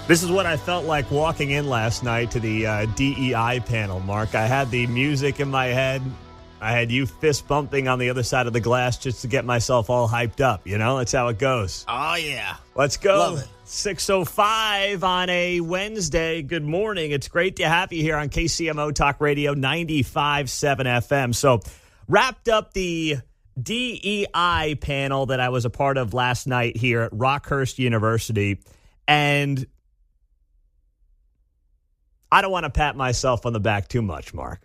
This is what I felt like walking in last night to the DEI panel, Mark. I had the music in my head. I had you fist bumping on the other side of the glass just to get myself all hyped up. You know, that's how it goes. Oh, yeah. Let's go. Love it. 6:05 on a Wednesday. Good morning. It's great to have you here on KCMO Talk Radio 95.7 FM. So, wrapped up the DEI panel that I was a part of last night here at Rockhurst University. And I don't want to pat myself on the back too much, Mark,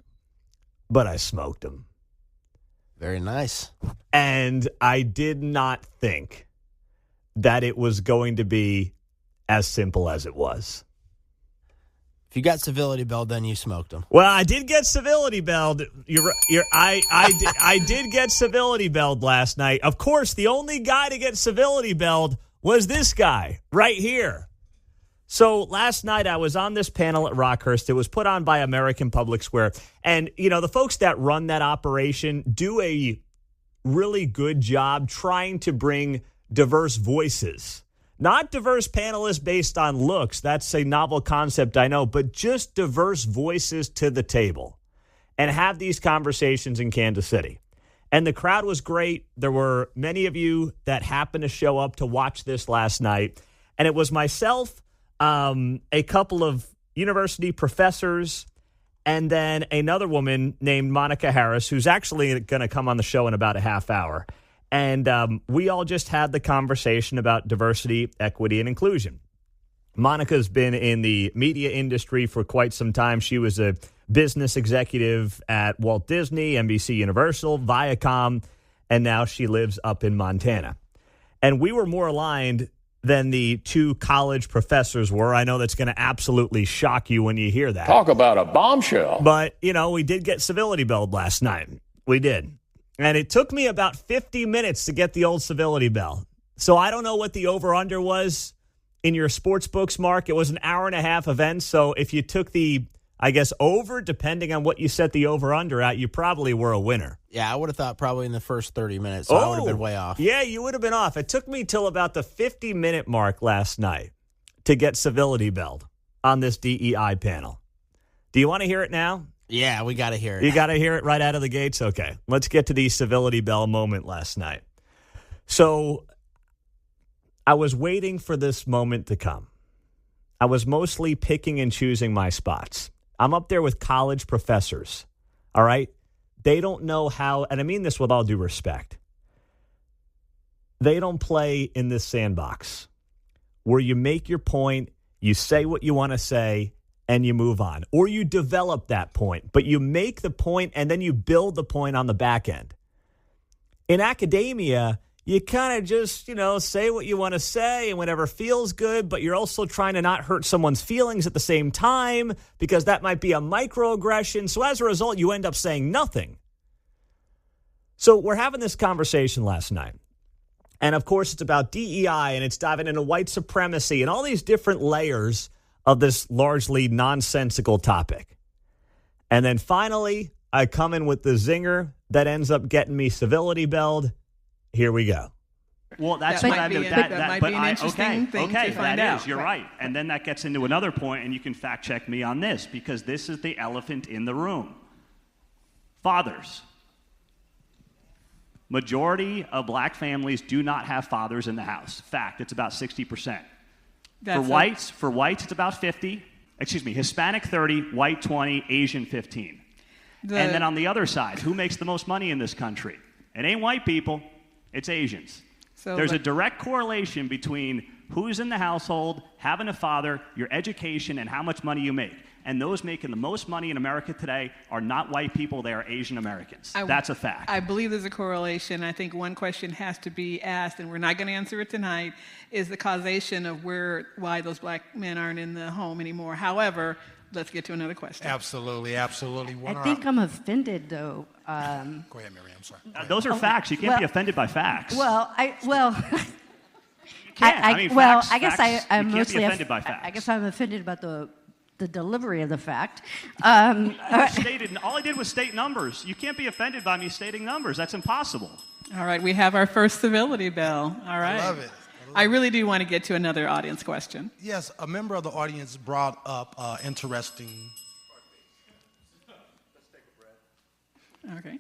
but I smoked them. Very nice. And I did not think that it was going to be as simple as it was. If you got civility belled, then you smoked them. Well, I did get civility belled. I did get civility belled last night. Of course, the only guy to get civility belled was this guy right here. So last night I was on this panel at Rockhurst. It was put on by American Public Square. And, you know, the folks that run that operation do a really good job trying to bring diverse voices. Not diverse panelists based on looks. That's a novel concept, I know. But just diverse voices to the table and have these conversations in Kansas City. And the crowd was great. There were many of you that happened to show up to watch this last night. And it was myself, a couple of university professors, and then another woman named Monica Harris, who's actually going to come on the show in about a half hour. And we all just had the conversation about diversity, equity, and inclusion. Monica's been in the media industry for quite some time. She was a business executive at Walt Disney, NBC Universal, Viacom, and now she lives up in Montana. And we were more aligned than the two college professors were. I know that's going to absolutely shock you when you hear that. Talk about a bombshell. But, you know, we did get civility belled last night. We did. And it took me about 50 minutes to get the old civility bell. So I don't know what the over-under was in your sports books, Mark. It was an hour-and-a-half event. So if you took the, I guess, over, depending on what you set the over-under at, you probably were a winner. Yeah, I would have thought probably in the first 30 minutes, so I would have been way off. Yeah, you would have been off. It took me till about the 50-minute mark last night to get civility belled on this DEI panel. Do you want to hear it now? Yeah, we got to hear it. You got to hear it right out of the gates? Okay, let's get to the civility bell moment last night. So I was waiting for this moment to come. I was mostly picking and choosing my spots. I'm up there with college professors, all right? They don't know how, and I mean this with all due respect, they don't play in this sandbox where you make your point, you say what you want to say, and you move on. Or you develop that point, but you make the point and then you build the point on the back end. In academia, you kind of just, you know, say what you want to say and whatever feels good, but you're also trying to not hurt someone's feelings at the same time because that might be a microaggression. So as a result, you end up saying nothing. So we're having this conversation last night. And of course, it's about DEI and it's diving into white supremacy and all these different layers of this largely nonsensical topic. And then finally, I come in with the zinger that ends up getting me civility belled. Here we go. Well, that's that what might I've be been. that might be an interesting thing to find out. You're right. And then that gets into another point, and you can fact check me on this because this is the elephant in the room. Fathers. Majority of black families do not have fathers in the house. Fact, it's about 60%. For whites, it's about 50. Excuse me, Hispanic 30, white 20, Asian 15. And then on the other side, who makes the most money in this country? It ain't white people, it's Asians. So there's a direct correlation between who's in the household, having a father, your education, and how much money you make. And those making the most money in America today are not white people, they are Asian Americans. That's a fact. I believe there's a correlation. I think one question has to be asked, and we're not going to answer it tonight, is the causation of why those black men aren't in the home anymore. However, let's get to another question. Absolutely. I think I'm offended, though. Go ahead, Mary. I'm sorry. Those are facts. You can't be offended by facts. I guess I'm mostly offended by facts. I guess I'm offended about the delivery of the fact. All I did was state numbers. You can't be offended by me stating numbers. That's impossible. All right, we have our first civility bell. All right. I I really do want to get to another audience question. Yes, a member of the audience brought up interesting. Okay.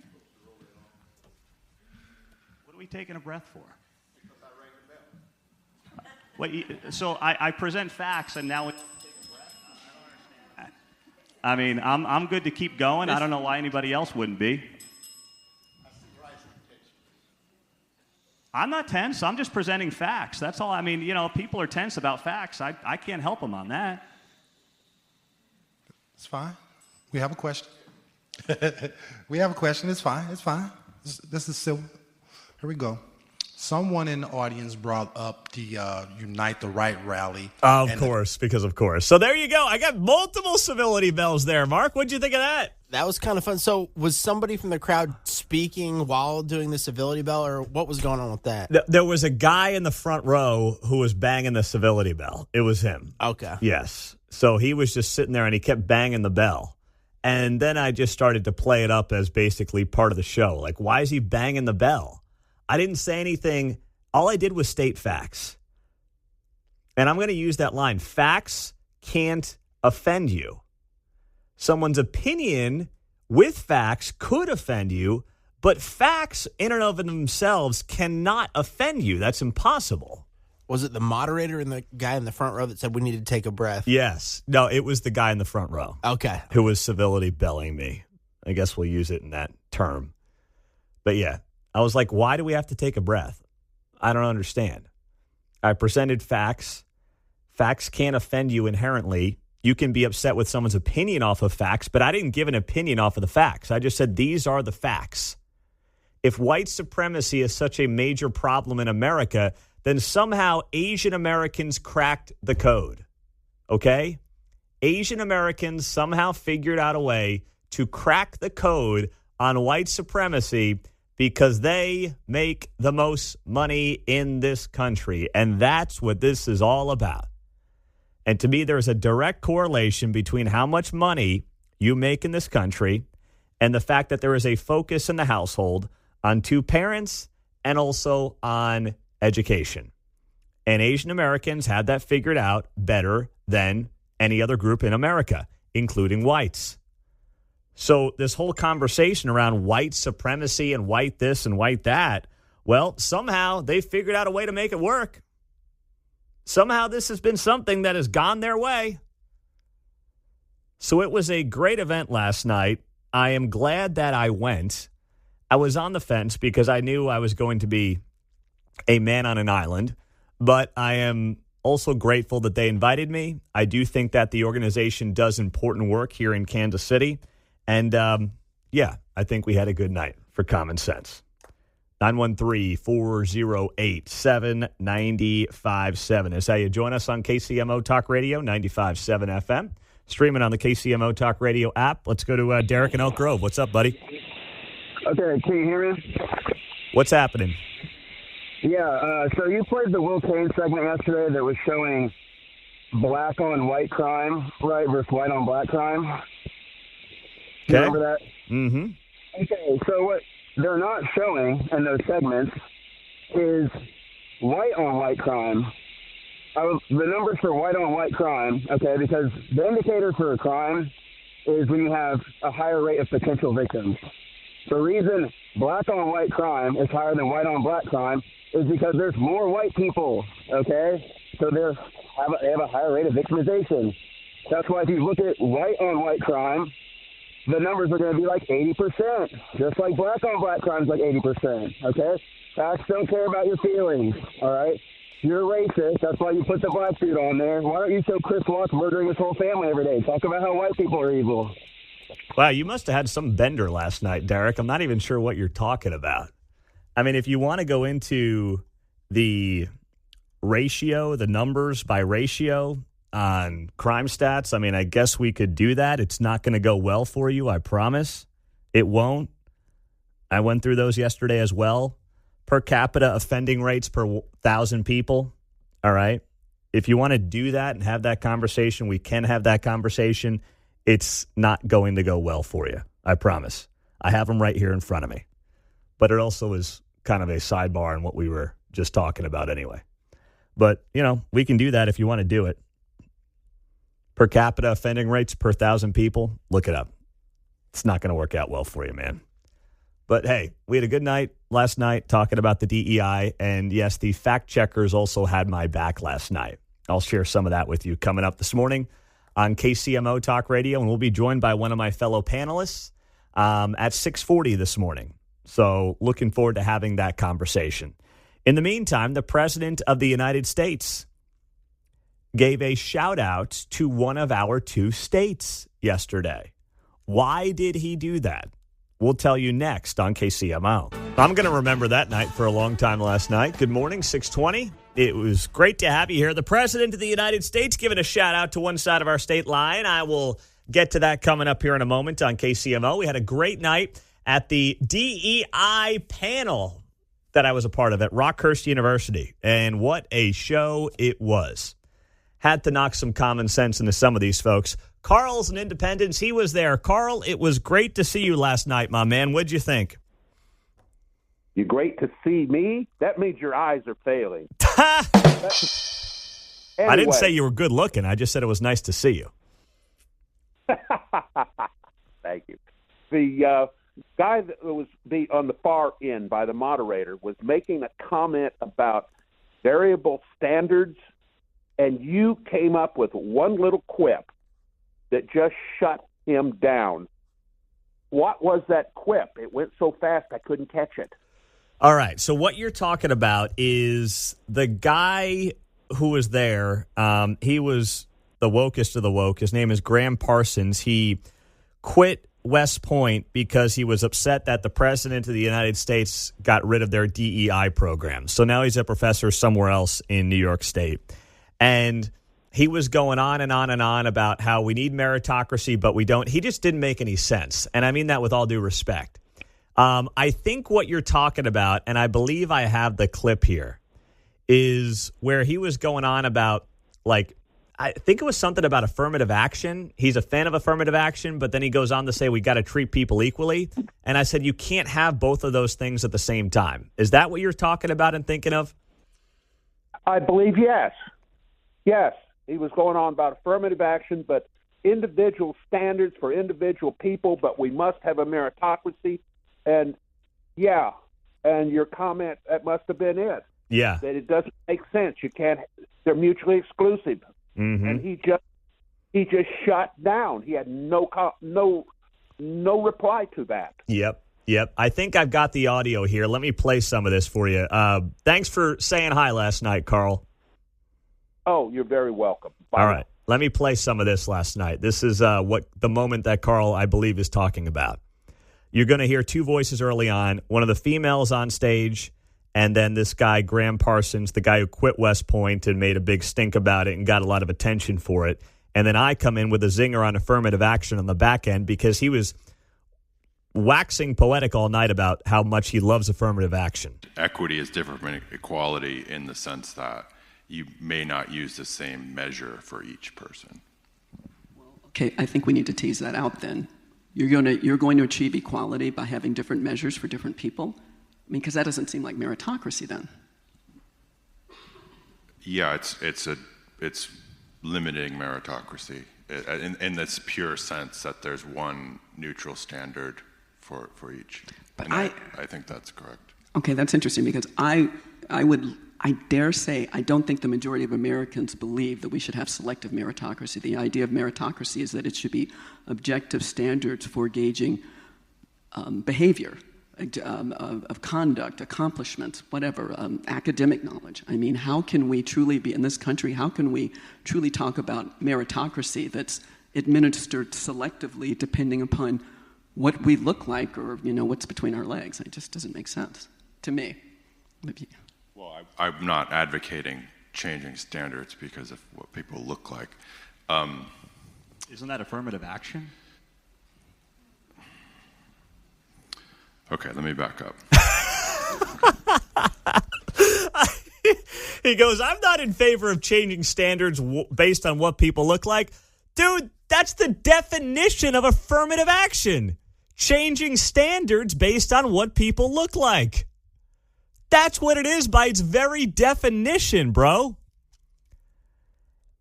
What are we taking a breath for? Wait, so I present facts and now we take a breath? I don't understand. I mean, I'm good to keep going. I don't know why anybody else wouldn't be. I'm not tense. I'm just presenting facts. That's all. I mean, people are tense about facts. I can't help them on that. It's fine. We have a question. We have a question. It's fine. It's fine. This is civil. Here we go. Someone in the audience brought up the Unite the Right rally. Of course. So there you go. I got multiple civility bells there. Mark, what'd you think of that? That was kind of fun. So was somebody from the crowd speaking while doing the civility bell, or what was going on with that? There was a guy in the front row who was banging the civility bell. It was him. Okay. Yes. So he was just sitting there and he kept banging the bell. And then I just started to play it up as basically part of the show. Like, why is he banging the bell? I didn't say anything. All I did was state facts. And I'm going to use that line. Facts can't offend you. Someone's opinion with facts could offend you, but facts in and of themselves cannot offend you. That's impossible. Was it the moderator and the guy in the front row that said we need to take a breath? Yes. No, it was the guy in the front row. Okay. Who was civility belling me. I guess we'll use it in that term. But yeah, I was like, why do we have to take a breath? I don't understand. I presented facts. Facts can't offend you inherently. You can be upset with someone's opinion off of facts, but I didn't give an opinion off of the facts. I just said these are the facts. If white supremacy is such a major problem in America, then somehow Asian Americans cracked the code. Okay? Asian Americans somehow figured out a way to crack the code on white supremacy because they make the most money in this country. And that's what this is all about. And to me, there's a direct correlation between how much money you make in this country and the fact that there is a focus in the household on two parents and also on education. And Asian Americans had that figured out better than any other group in America, including whites. So this whole conversation around white supremacy and white this and white that, well, somehow they figured out a way to make it work. Somehow this has been something that has gone their way. So it was a great event last night. I am glad that I went. I was on the fence because I knew I was going to be a man on an island, but I am also grateful that they invited me. I do think that the organization does important work here in Kansas City. And, I think we had a good night for Common Sense. 913-408-7957 is how you join us on KCMO Talk Radio, 95.7 FM. Streaming on the KCMO Talk Radio app. Let's go to Derek in Elk Grove. What's up, buddy? Okay, can you hear me? What's happening? Yeah, so you played the Will Kane segment yesterday that was showing black on white crime, right, versus white on black crime. Okay. Remember that? Mm-hmm. Okay, so what they're not showing in those segments is white on white crime. The numbers for white on white crime, okay, because the indicator for a crime is when you have a higher rate of potential victims. The reason black on white crime is higher than white on black crime is because there's more white people, okay? So they have a higher rate of victimization. That's why if you look at white on white crime, the numbers are going to be like 80%, just like black on black crime is like 80%, okay? Facts don't care about your feelings, all right? You're racist. That's why you put the black suit on there. Why aren't you so Chris Watts murdering his whole family every day? Talk about how white people are evil. Wow, you must have had some bender last night, Derek. I'm not even sure what you're talking about. I mean, if you want to go into the ratio, the numbers by ratio on crime stats, I mean, I guess we could do that. It's not going to go well for you, I promise. It won't. I went through those yesterday as well. Per capita offending rates per 1,000 people. All right. If you want to do that and have that conversation, we can have that conversation. It's not going to go well for you. I promise. I have them right here in front of me. But it also is kind of a sidebar on what we were just talking about anyway. But, we can do that if you want to do it. Per capita offending rates per 1,000 people, look it up. It's not going to work out well for you, man. But, hey, we had a good night last night talking about the DEI. And, yes, the fact checkers also had my back last night. I'll share some of that with you coming up this morning on KCMO Talk Radio. And we'll be joined by one of my fellow panelists at 6:40 this morning. So looking forward to having that conversation. In the meantime, the President of the United States gave a shout-out to one of our 2 states yesterday. Why did he do that? We'll tell you next on KCMO. I'm going to remember that night for a long time last night. Good morning, 6:20. It was great to have you here. The President of the United States giving a shout-out to one side of our state line. I will get to that coming up here in a moment on KCMO. We had a great night at the DEI panel that I was a part of at Rockhurst University. And what a show it was. Had to knock some common sense into some of these folks. Carl's an Independence. He was there. Carl, it was great to see you last night, my man. What'd you think? You're great to see me? That means your eyes are failing. Anyway. I didn't say you were good looking. I just said it was nice to see you. Thank you. The guy that was on the far end by the moderator was making a comment about variable standards, and you came up with one little quip that just shut him down. What was that quip? It went so fast I couldn't catch it. All right. So what you're talking about is the guy who was there. He was the wokest of the woke. His name is Graham Parsons. He quit West Point because he was upset that the President of the United States got rid of their DEI program. So now he's a professor somewhere else in New York State. And he was going on and on and on about how we need meritocracy, but we don't. He just didn't make any sense. And I mean that with all due respect. I think what you're talking about, and I believe I have the clip here, is where he was going on about, like, I think it was something about affirmative action. He's a fan of affirmative action, but then he goes on to say we got to treat people equally. And I said, you can't have both of those things at the same time. Is that what you're talking about and thinking of? I believe yes. Yes, he was going on about affirmative action, but individual standards for individual people, but we must have a meritocracy. And, yeah, and your comment, that must have been it. Yeah. That it doesn't make sense. You can't, they're mutually exclusive. Mm-hmm. And he just shut down. He had no reply to that. Yep. I think I've got the audio here. Let me play some of this for you. Thanks for saying hi last night, Carl. Oh, you're very welcome. Bye. All right. Let me play some of this last night. This is what the moment that Carl, I believe, is talking about. You're going to hear 2 voices early on, one of the females on stage, and then this guy, Graham Parsons, the guy who quit West Point and made a big stink about it and got a lot of attention for it. And then I come in with a zinger on affirmative action on the back end because he was waxing poetic all night about how much he loves affirmative action. Equity is different from equality in the sense that you may not use the same measure for each person. Okay, I think we need to tease that out then. You're going to achieve equality by having different measures for different people? I mean, because that doesn't seem like meritocracy then. Yeah, it's limiting meritocracy in this pure sense that there's one neutral standard for each. But and I think that's correct. Okay, that's interesting because I dare say I don't think the majority of Americans believe that we should have selective meritocracy. The idea of meritocracy is that it should be objective standards for gauging behavior, of conduct, accomplishments, whatever, academic knowledge. I mean, how can we truly be in this country, how can we truly talk about meritocracy that's administered selectively depending upon what we look like or, what's between our legs? It just doesn't make sense to me. Maybe. Well, I'm not advocating changing standards because of what people look like. Isn't that affirmative action? Okay, let me back up. He goes, I'm not in favor of changing standards based on what people look like. Dude, that's the definition of affirmative action. Changing standards based on what people look like. That's what it is by its very definition, bro.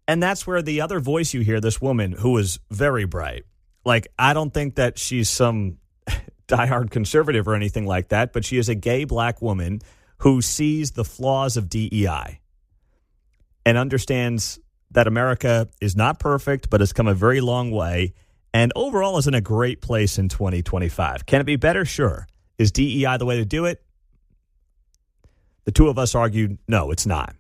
And that's where the other voice you hear, this woman who is very bright. Like, I don't think that she's some diehard conservative or anything like that, but she is a gay black woman who sees the flaws of DEI and understands that America is not perfect, but has come a very long way, and overall is in a great place in 2025. Can it be better? Sure. Is DEI the way to do it? The two of us argued, no, it's not.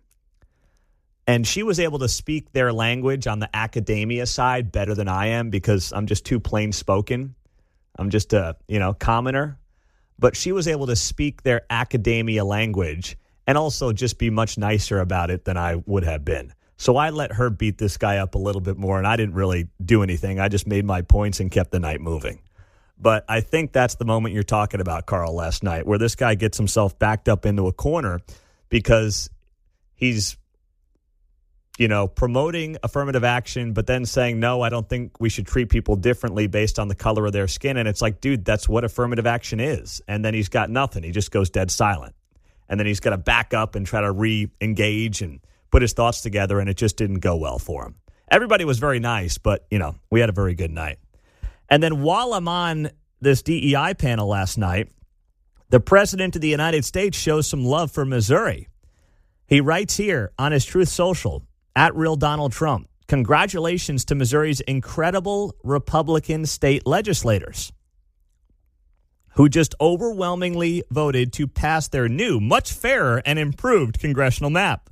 And she was able to speak their language on the academia side better than I am because I'm just too plain spoken. I'm just a, commoner. But she was able to speak their academia language and also just be much nicer about it than I would have been. So I let her beat this guy up a little bit more, and I didn't really do anything. I just made my points and kept the night moving. But I think that's the moment you're talking about, Carl, last night, where this guy gets himself backed up into a corner because he's promoting affirmative action, but then saying, no, I don't think we should treat people differently based on the color of their skin. And it's like, dude, that's what affirmative action is. And then he's got nothing. He just goes dead silent. And then he's got to back up and try to re-engage and put his thoughts together, and it just didn't go well for him. Everybody was very nice, but, we had a very good night. And then while I'm on this DEI panel last night, the president of the United States shows some love for Missouri. He writes here on his Truth Social, @RealDonaldTrump, congratulations to Missouri's incredible Republican state legislators who just overwhelmingly voted to pass their new, much fairer and improved congressional map.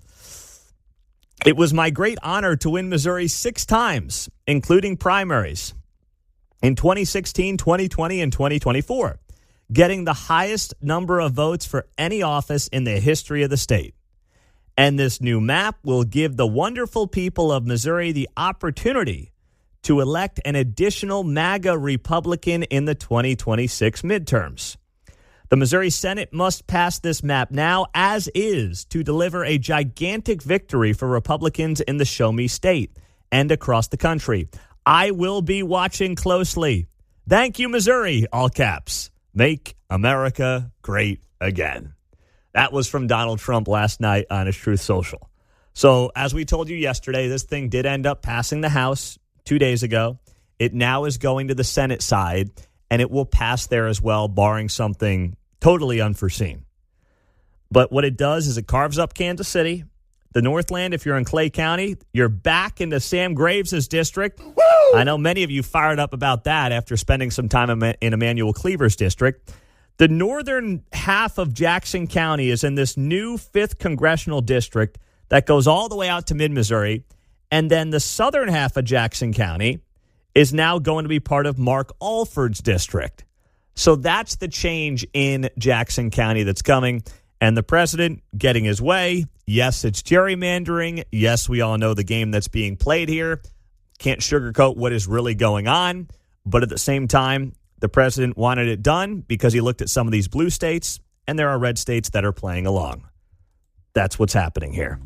It was my great honor to win Missouri 6 times, including primaries, in 2016, 2020, and 2024, getting the highest number of votes for any office in the history of the state. And this new map will give the wonderful people of Missouri the opportunity to elect an additional MAGA Republican in the 2026 midterms. The Missouri Senate must pass this map now as is to deliver a gigantic victory for Republicans in the Show Me State and across the country. I will be watching closely. Thank you, Missouri, all caps. Make America great again. That was from Donald Trump last night on his Truth Social. So as we told you yesterday, this thing did end up passing the House 2 days ago. It now is going to the Senate side, and it will pass there as well, barring something totally unforeseen. But what it does is it carves up Kansas City. The Northland, if you're in Clay County, you're back into Sam Graves' district. Woo! I know many of you fired up about that after spending some time in Emmanuel Cleaver's district. The northern half of Jackson County is in this new 5th congressional district that goes all the way out to mid-Missouri. And then the southern half of Jackson County is now going to be part of Mark Alford's district. So that's the change in Jackson County that's coming. And the president getting his way. Yes, it's gerrymandering. Yes, we all know the game that's being played here. Can't sugarcoat what is really going on. But at the same time, the president wanted it done because he looked at some of these blue states, and there are red states that are playing along. That's what's happening here.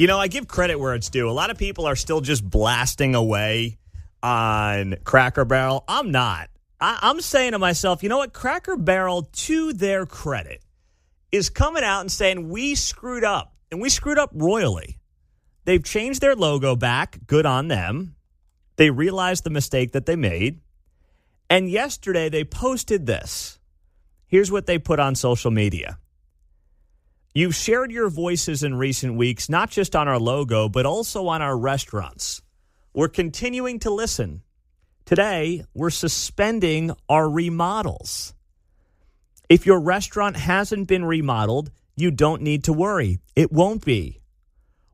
I give credit where it's due. A lot of people are still just blasting away on Cracker Barrel. I'm not. I'm saying to myself, you know what? Cracker Barrel, to their credit, is coming out and saying we screwed up, and we screwed up royally. They've changed their logo back. Good on them. They realized the mistake that they made. And yesterday they posted this. Here's what they put on social media. You've shared your voices in recent weeks, not just on our logo, but also on our restaurants. We're continuing to listen. Today, we're suspending our remodels. If your restaurant hasn't been remodeled, you don't need to worry. It won't be.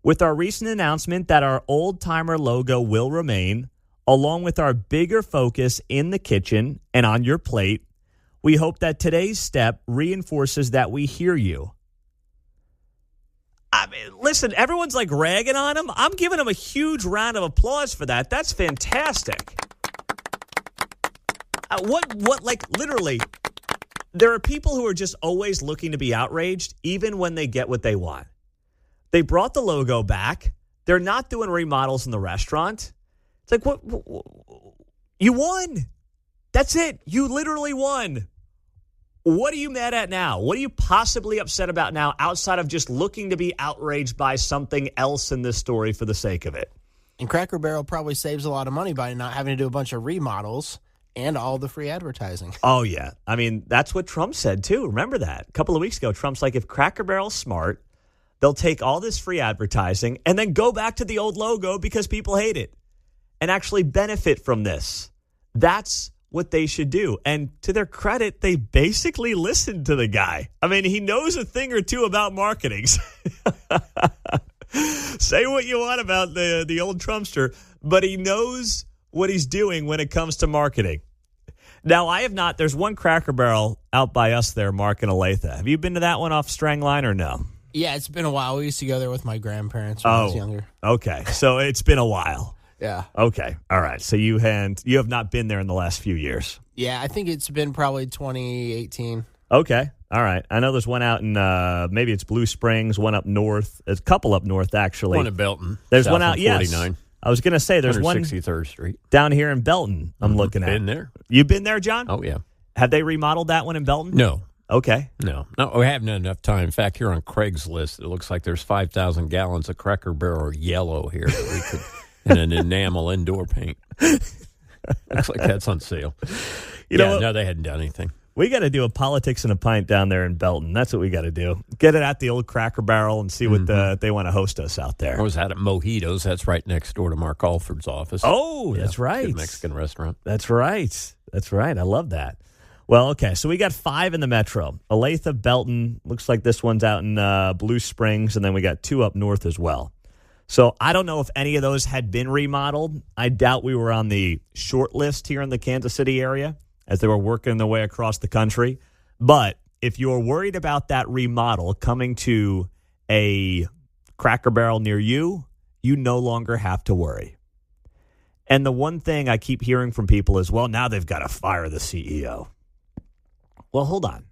With our recent announcement that our old-timer logo will remain, along with our bigger focus in the kitchen and on your plate, we hope that today's step reinforces that we hear you. I mean, listen, everyone's like ragging on him. I'm giving him a huge round of applause for that. That's fantastic. Literally, there are people who are just always looking to be outraged, even when they get what they want. They brought the logo back. They're not doing remodels in the restaurant. It's like, what? You won. That's it. You literally won. What are you mad at now? What are you possibly upset about now outside of just looking to be outraged by something else in this story for the sake of it? And Cracker Barrel probably saves a lot of money by not having to do a bunch of remodels and all the free advertising. Oh, yeah. I mean, that's what Trump said, too. Remember that? A couple of weeks ago, Trump's like, if Cracker Barrel's smart, they'll take all this free advertising and then go back to the old logo because people hate it and actually benefit from this. That's what they should do. And to their credit, they basically listened to the guy. I mean, he knows a thing or two about marketing. Say what you want about the old Trumpster, but he knows what he's doing when it comes to marketing. Now, I have not. There's one Cracker Barrel out by us there, Mark and Olathe. Have you been to that one off Strangline or no? Yeah, it's been a while. We used to go there with my grandparents when I was younger. Okay. So it's been a while. Yeah. Okay. All right. So you have not been there in the last few years. Yeah, I think it's been probably 2018. Okay. All right. I know there's one out in maybe it's Blue Springs, one up north. There's a couple up north, actually. One in Belton. There's one out, yes. 49. I was going to say there's one 163rd Street. Down here in Belton I'm looking at. Been there. You've been there, John? Oh, yeah. Have they remodeled that one in Belton? No. Okay. No, we haven't had enough time. In fact, here on Craigslist, it looks like there's 5,000 gallons of Cracker Barrel yellow here that we could in an enamel indoor paint. Looks like that's on sale. You know what? No, they hadn't done anything. We got to do a politics and a pint down there in Belton. That's what we got to do. Get it at the old Cracker Barrel and see what they want to host us out there. I was out at Mojitos. That's right next door to Mark Alford's office. Oh, yeah, that's right. Good Mexican restaurant. That's right. That's right. I love that. Well, okay, so we got 5 in the metro. Olathe, Belton, looks like this one's out in Blue Springs, and then we got 2 up north as well. So I don't know if any of those had been remodeled. I doubt we were on the short list here in the Kansas City area as they were working their way across the country. But if you're worried about that remodel coming to a Cracker Barrel near you, you no longer have to worry. And the one thing I keep hearing from people is, well, now they've got to fire the CEO. Well, hold on.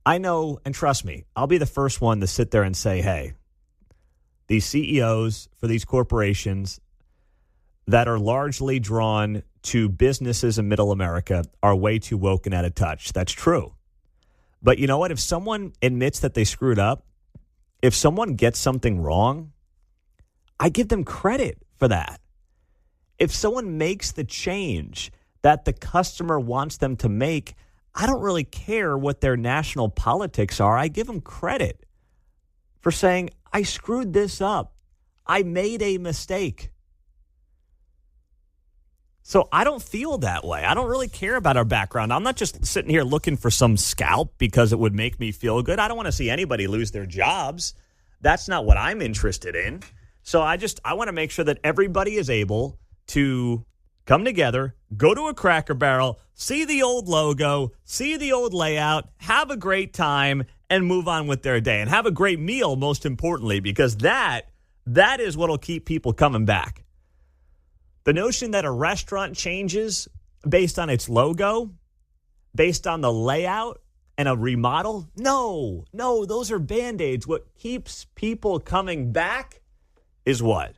I know, and trust me, I'll be the first one to sit there and say, hey, these CEOs for these corporations that are largely drawn to businesses in middle America are way too woke and out of touch. That's true. But you know what? If someone admits that they screwed up, if someone gets something wrong, I give them credit for that. If someone makes the change that the customer wants them to make, I don't really care what their national politics are. I give them credit for saying, I screwed this up. I made a mistake. So I don't feel that way. I don't really care about our background. I'm not just sitting here looking for some scalp because it would make me feel good. I don't want to see anybody lose their jobs. That's not what I'm interested in. So I want to make sure that everybody is able to come together, go to a Cracker Barrel, see the old logo, see the old layout, have a great time, and move on with their day. And have a great meal, most importantly, because that is what will keep people coming back. The notion that a restaurant changes based on its logo, based on the layout, and a remodel, no, those are Band-Aids. What keeps people coming back is what?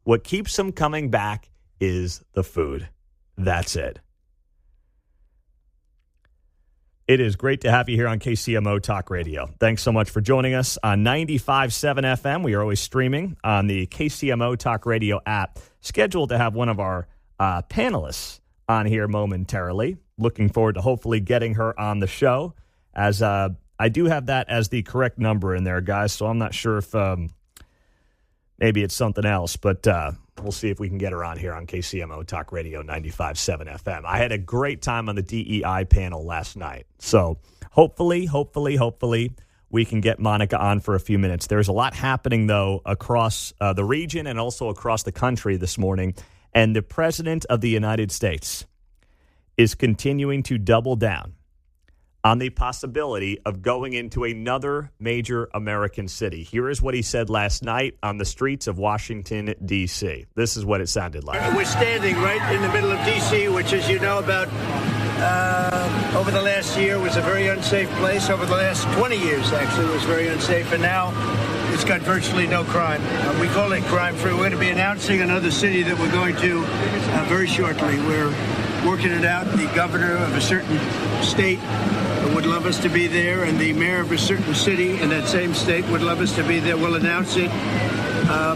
What keeps them coming back is the food. That's it. It is great to have you here on KCMO Talk Radio. Thanks so much for joining us on 95.7 FM. We are always streaming on the KCMO Talk Radio app. Scheduled to have one of our panelists on here momentarily. Looking forward to hopefully getting her on the show. As I do have that as the correct number in there, guys, so I'm not sure if maybe it's something else, but we'll see if we can get her on here on KCMO Talk Radio 95.7 FM. I had a great time on the DEI panel last night. So hopefully, we can get Monica on for a few minutes. There's a lot happening, though, across the region and also across the country this morning. And the President of the United States is continuing to double down on the possibility of going into another major American city. Here is what he said last night on the streets of Washington, D.C. This is what it sounded like. We're standing right in the middle of D.C., which, as you know, about over the last year was a very unsafe place. Over the last 20 years, actually, it was very unsafe. And now it's got virtually no crime. We call it crime-free. We're going to be announcing another city that we're going to very shortly. We're working it out. The governor of a certain state would love us to be there, and the mayor of a certain city in that same state would love us to be there. We'll announce it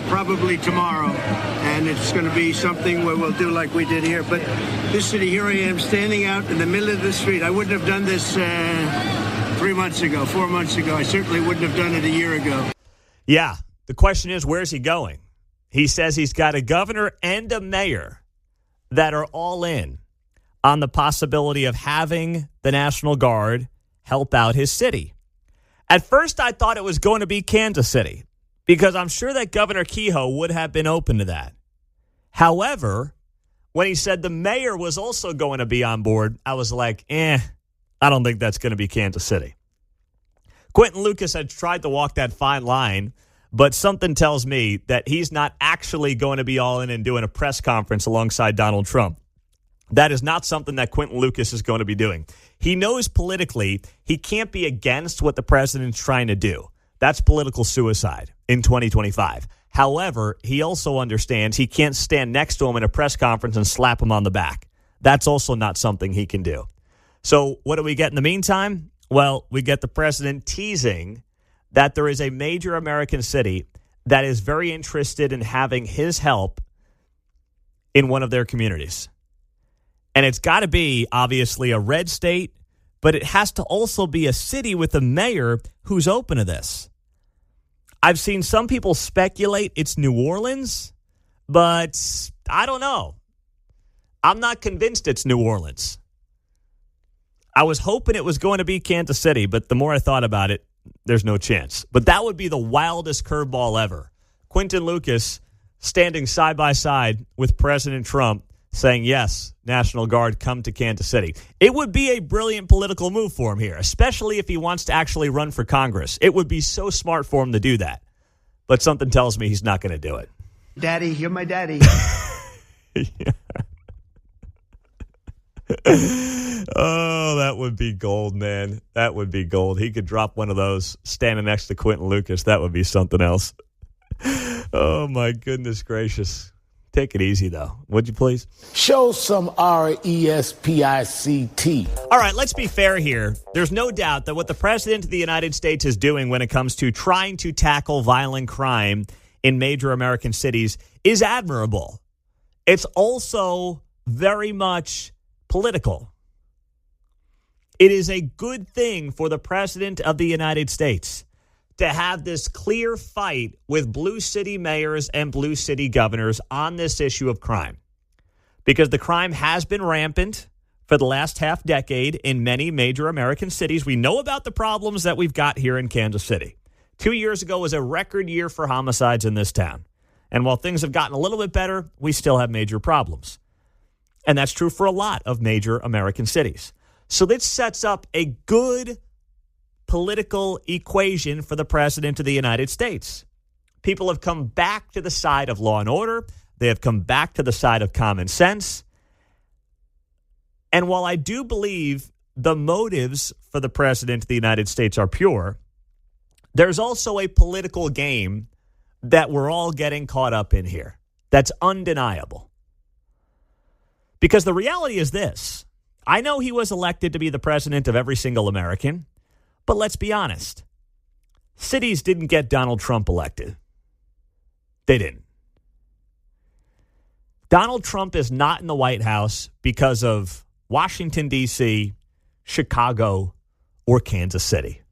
probably tomorrow, and it's going to be something where we'll do like we did here. But this city, here I am standing out in the middle of the street. I wouldn't have done this 3 months ago, 4 months ago. I certainly wouldn't have done it a year ago. Yeah. The question is, where's he going? He says he's got a governor and a mayor that are all in on the possibility of having the National Guard help out his city. At first, I thought it was going to be Kansas City because I'm sure that Governor Kehoe would have been open to that. However, when he said the mayor was also going to be on board, I was like, I don't think that's going to be Kansas City. Quentin Lucas had tried to walk that fine line, but something tells me that he's not actually going to be all in and doing a press conference alongside Donald Trump. That is not something that Quentin Lucas is going to be doing. He knows politically he can't be against what the president's trying to do. That's political suicide in 2025. However, he also understands he can't stand next to him in a press conference and slap him on the back. That's also not something he can do. So what do we get in the meantime? Well, we get the president teasing that there is a major American city that is very interested in having his help in one of their communities. And it's got to be, obviously, a red state, but it has to also be a city with a mayor who's open to this. I've seen some people speculate it's New Orleans, but I don't know. I'm not convinced it's New Orleans. I was hoping it was going to be Kansas City, but the more I thought about it, there's no chance. But that would be the wildest curveball ever. Quentin Lucas standing side by side with President Trump saying, yes, National Guard, come to Kansas City. It would be a brilliant political move for him here, especially if he wants to actually run for Congress. It would be so smart for him to do that. But something tells me he's not going to do it. Daddy, you're my daddy. Oh, that would be gold, man. That would be gold. He could drop one of those standing next to Quentin Lucas. That would be something else. Oh, my goodness gracious. Take it easy, though. Would you please? Show some RESPICT. All right, let's be fair here. There's no doubt that what the President of the United States is doing when it comes to trying to tackle violent crime in major American cities is admirable. It's also very much political. It is a good thing for the President of the United States to have this clear fight with blue city mayors and blue city governors on this issue of crime. Because the crime has been rampant for the last half decade in many major American cities. We know about the problems that we've got here in Kansas City. 2 years ago was a record year for homicides in this town. And while things have gotten a little bit better, we still have major problems. And that's true for a lot of major American cities. So this sets up a good political equation for the President of the United States. People have come back to the side of law and order. They have come back to the side of common sense. And while I do believe the motives for the President of the United States are pure, there's also a political game that we're all getting caught up in here. That's undeniable. Because the reality is this. I know he was elected to be the president of every single American. But let's be honest. Cities didn't get Donald Trump elected. They didn't. Donald Trump is not in the White House because of Washington, D.C., Chicago, or Kansas City.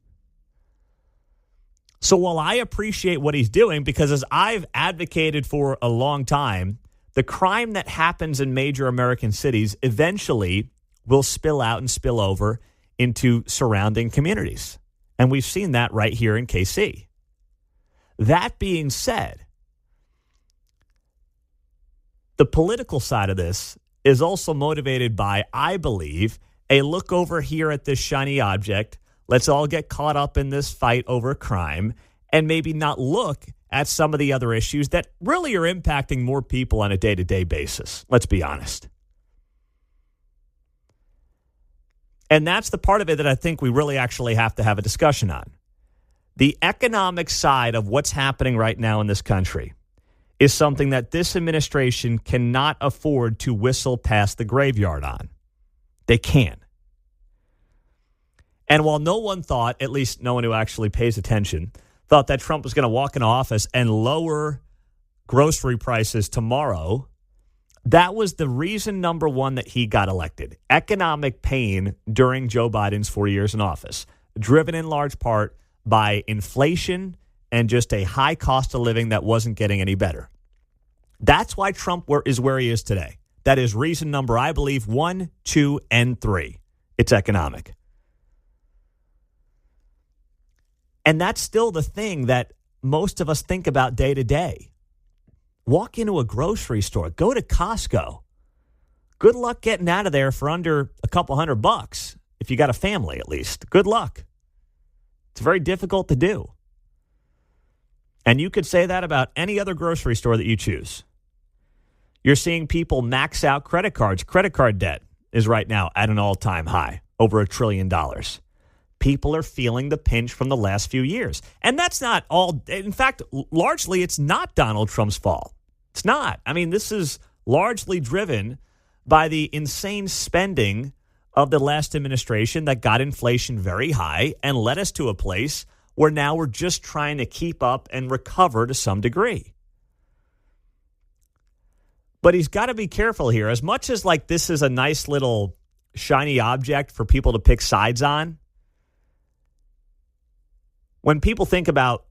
So while I appreciate what he's doing, because as I've advocated for a long time, the crime that happens in major American cities eventually will spill out and spill over into surrounding communities. And we've seen that right here in KC. That being said, the political side of this is also motivated by, I believe, a look over here at this shiny object. Let's all get caught up in this fight over crime and maybe not look at some of the other issues that really are impacting more people on a day-to-day basis. Let's be honest. And that's the part of it that I think we really actually have to have a discussion on. The economic side of what's happening right now in this country is something that this administration cannot afford to whistle past the graveyard on. They can't. And while no one thought, at least no one who actually pays attention, thought that Trump was going to walk into office and lower grocery prices tomorrow, that was the reason number one that he got elected. Economic pain during Joe Biden's 4 years in office, driven in large part by inflation and just a high cost of living that wasn't getting any better. That's why Trump is where he is today. That is reason number, I believe, 1, 2, and 3. It's economic. And that's still the thing that most of us think about day to day. Walk into a grocery store, go to Costco. Good luck getting out of there for under a couple $100 if you got a family at least. Good luck. It's very difficult to do. And you could say that about any other grocery store that you choose. You're seeing people max out credit cards. Credit card debt is right now at an all-time high, over $1 trillion. People are feeling the pinch from the last few years. And that's not all. In fact, largely it's not Donald Trump's fault. It's not. I mean, this is largely driven by the insane spending of the last administration that got inflation very high and led us to a place where now we're just trying to keep up and recover to some degree. But he's got to be careful here. As much as like this is a nice little shiny object for people to pick sides on, when people think about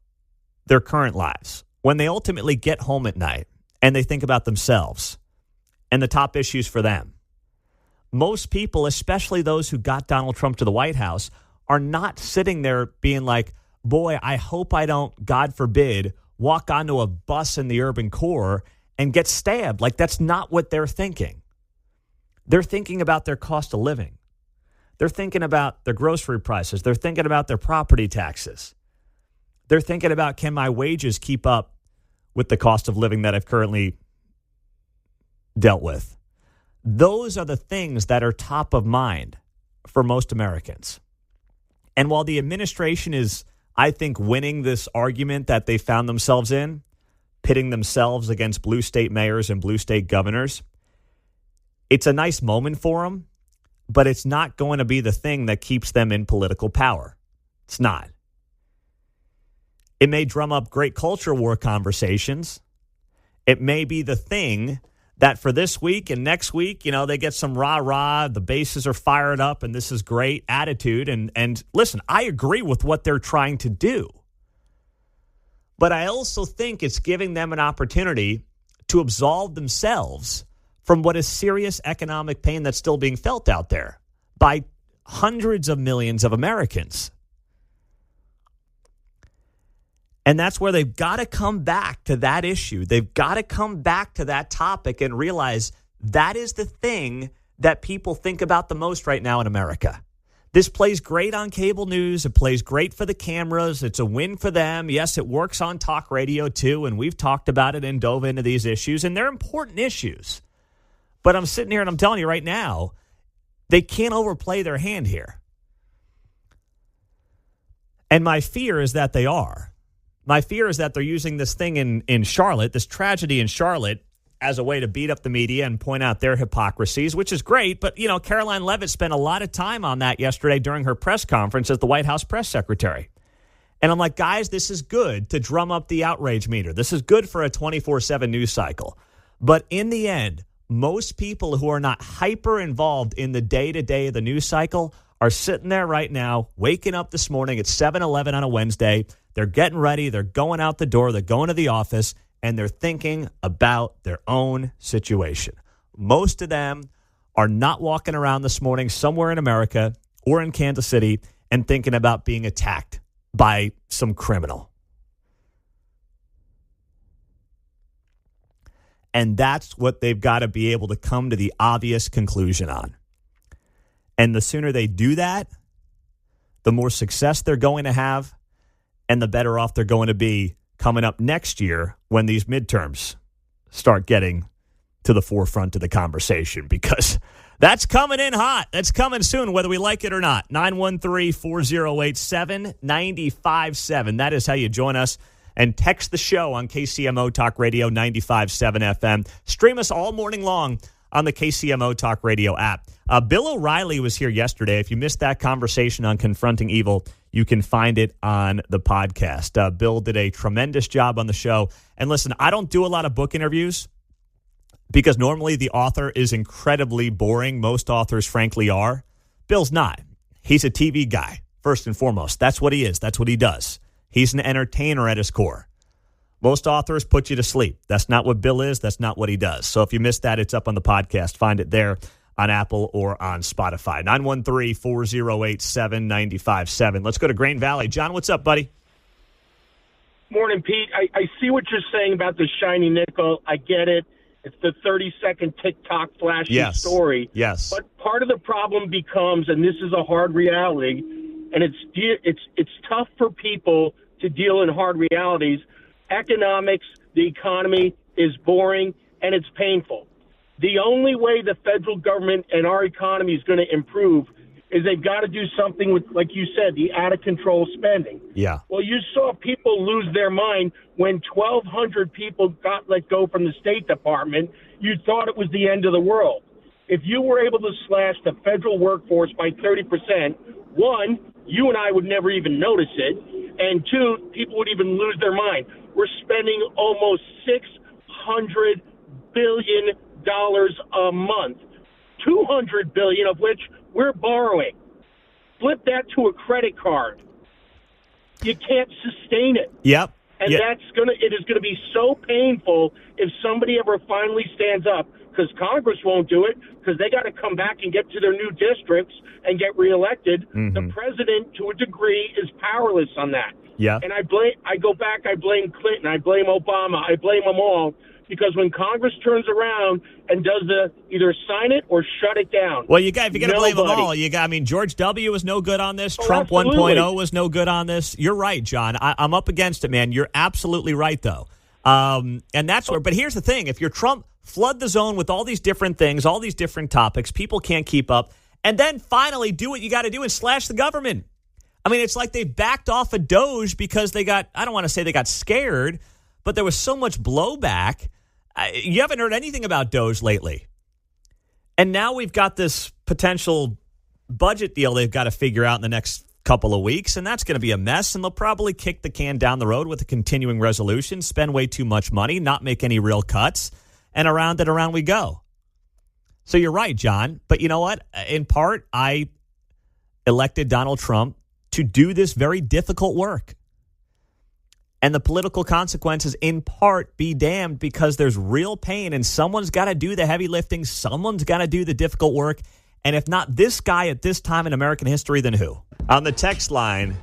their current lives, when they ultimately get home at night and they think about themselves and the top issues for them, most people, especially those who got Donald Trump to the White House, are not sitting there being like, boy, I hope I don't, God forbid, walk onto a bus in the urban core and get stabbed. Like, that's not what they're thinking. They're thinking about their cost of living. They're thinking about their grocery prices. They're thinking about their property taxes. They're thinking about, can my wages keep up with the cost of living that I've currently dealt with? Those are the things that are top of mind for most Americans. And while the administration is, I think, winning this argument that they found themselves in, pitting themselves against blue state mayors and blue state governors, it's a nice moment for them, but it's not going to be the thing that keeps them in political power. It's not. It may drum up great culture war conversations. It may be the thing that for this week and next week, you know, they get some rah-rah, the bases are fired up, and this is great attitude. And listen, I agree with what they're trying to do. But I also think it's giving them an opportunity to absolve themselves from what is serious economic pain that's still being felt out there by hundreds of millions of Americans. And that's where they've got to come back to that issue. They've got to come back to that topic and realize that is the thing that people think about the most right now in America. This plays great on cable news. It plays great for the cameras. It's a win for them. Yes, it works on talk radio too, and we've talked about it and dove into these issues, and they're important issues. But I'm sitting here and I'm telling you right now, they can't overplay their hand here. And my fear is that they are. My fear is that they're using this thing in Charlotte, this tragedy in Charlotte, as a way to beat up the media and point out their hypocrisies, which is great. But, you know, Caroline Leavitt spent a lot of time on that yesterday during her press conference as the White House press secretary. And I'm like, guys, this is good to drum up the outrage meter. This is good for a 24/7 news cycle. But in the end, most people who are not hyper involved in the day-to-day of the news cycle are sitting there right now, waking up this morning at 7:11 on a Wednesday. They're getting ready. They're going out the door. They're going to the office, and they're thinking about their own situation. Most of them are not walking around this morning somewhere in America or in Kansas City and thinking about being attacked by some criminal. And that's what they've got to be able to come to the obvious conclusion on. And the sooner they do that, the more success they're going to have and the better off they're going to be coming up next year when these midterms start getting to the forefront of the conversation, because that's coming in hot. That's coming soon, whether we like it or not. 913-408-7957. That is how you join us. And text the show on KCMO Talk Radio 95.7 FM. Stream us all morning long on the KCMO Talk Radio app. Bill O'Reilly was here yesterday. If you missed that conversation on confronting evil, you can find it on the podcast. Bill did a tremendous job on the show. And listen, I don't do a lot of book interviews because normally the author is incredibly boring. Most authors, frankly, are. Bill's not. He's a TV guy, first and foremost. That's what he is. That's what he does. He's an entertainer at his core. Most authors put you to sleep. That's not what Bill is. That's not what he does. So if you missed that, it's up on the podcast. Find it there on Apple or on Spotify. 913-408-7957. Let's go to Grain Valley. John, what's up, buddy? Morning, Pete. I see what you're saying about the shiny nickel. I get it. It's the 30-second TikTok flashy story. Yes. But part of the problem becomes, and this is a hard reality, and it's tough for people to deal in hard realities. Economics, the economy is boring, and it's painful. The only way the federal government and our economy is going to improve is they've got to do something with, like you said, the out-of-control spending. Yeah. Well, you saw people lose their mind when 1,200 people got let go from the State Department. You thought it was the end of the world. If you were able to slash the federal workforce by 30%, one, you and I would never even notice it, and two, people would even lose their mind. We're spending almost $600 billion a month, $200 billion of which we're borrowing. Flip that to a credit card. You can't sustain it. Yep. And it is gonna be so painful if somebody ever finally stands up, because Congress won't do it, because they got to come back and get to their new districts and get reelected. Mm-hmm. The president, to a degree, is powerless on that. Yeah. And I blame Clinton, I blame Obama, I blame them all, because when Congress turns around and does either sign it or shut it down. Well, if you're going to blame them all, George W. was no good on this. Trump absolutely. 1.0 was no good on this. You're right, John. I'm up against it, man. You're absolutely right, though. And that's where. But here's the thing: if you're Trump, flood the zone with all these different things, all these different topics. People can't keep up, and then finally do what you got to do and slash the government. I mean, it's like they backed off of Doge because they got. I don't want to say they got scared, but there was so much blowback. You haven't heard anything about Doge lately. And now we've got this potential budget deal they've got to figure out in the next couple of weeks, and that's going to be a mess, and they'll probably kick the can down the road with a continuing resolution, spend way too much money, not make any real cuts, and around and around we go. So you're right, John. But you know what? In part, I elected Donald Trump to do this very difficult work. And the political consequences, in part, be damned, because there's real pain and someone's got to do the heavy lifting. Someone's got to do the difficult work. And if not this guy at this time in American history, then who? On the text line,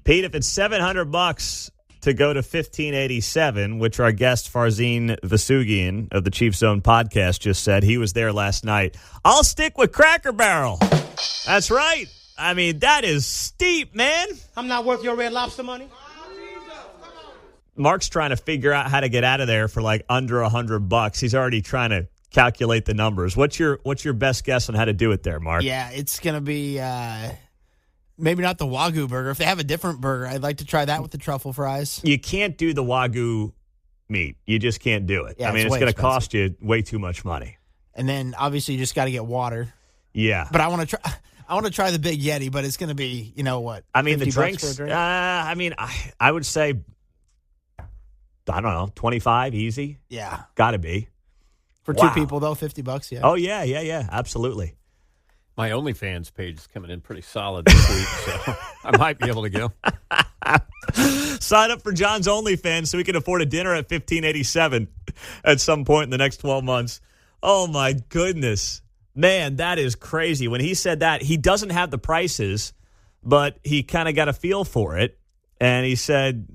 Pete, if it's $700 to go to 1587, which our guest Farzin Vasugian of the Chief Zone podcast just said, he was there last night, I'll stick with Cracker Barrel. That's right. I mean, that is steep, man. I'm not worth your Red Lobster money. Mark's trying to figure out how to get out of there for like under $100. He's already trying to calculate the numbers. What's your best guess on how to do it there, Mark? Yeah, it's going to be maybe not the Wagyu burger. If they have a different burger, I'd like to try that with the truffle fries. You can't do the Wagyu meat. You just can't do it. Yeah, I mean, it's going to cost you way too much money. And then obviously you just got to get water. Yeah. But I want to try the Big Yeti, but it's going to be, you know what? I mean, the drinks, for a drink? I would say, I don't know, 25 easy. Yeah. Got to be. For two people, though, $50, yeah. Oh, yeah, absolutely. My OnlyFans page is coming in pretty solid this week, so I might be able to go. Sign up for John's OnlyFans so we can afford a dinner at 1587 at some point in the next 12 months. Oh, my goodness. Man, that is crazy. When he said that, he doesn't have the prices, but he kind of got a feel for it. And he said